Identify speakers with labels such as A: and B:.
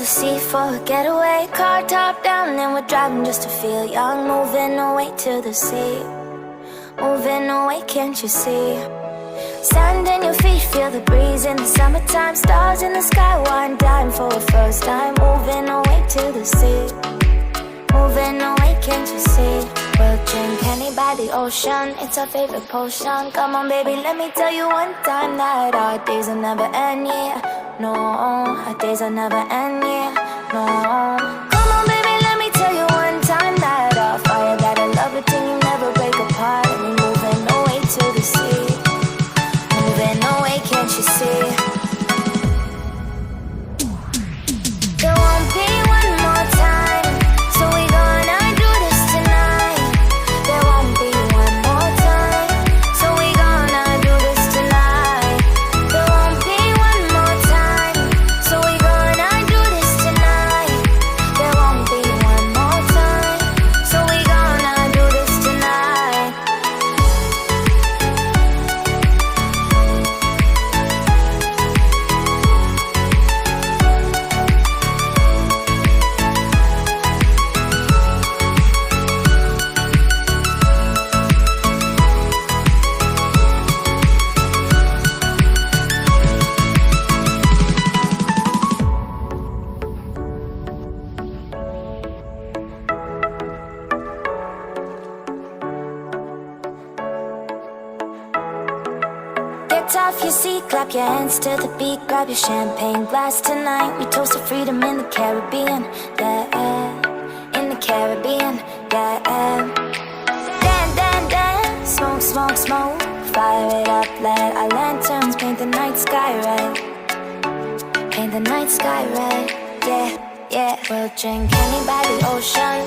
A: sea for a getaway. Car top down and we're driving just to feel young. Moving away to the sea, moving away, can't you see? Sand in your feet, feel the breeze in the summertime. Stars in the sky, one dime for a first time. Moving away to the sea, moving away, can't you see? We'll drink honey by the ocean, it's our favorite potion. Come on baby, let me tell you one time that our days will never end, yeah. No, our days will never end, yeah. No. Come on baby, let me tell you one time that our fire got a love it till you never break apart. And we're moving away to the sea, moving away, can't you see? There won't be one more time, so we gonna do this tonight. There won't be one more time, so we gonna do this tonight. There won't be one more time, so we gonna do this tonight. There won't be one more time, so we gonna do this tonight. Get off your seat, clap your hands to the beat. Grab your champagne glass tonight. We toast to freedom in the Caribbean, yeah. In the Caribbean, yeah. Dance, dance, dance, smoke, smoke, smoke. Fire it up, let our lanterns paint the night sky red. Paint the night sky red, yeah, yeah. We'll drink honey by the ocean,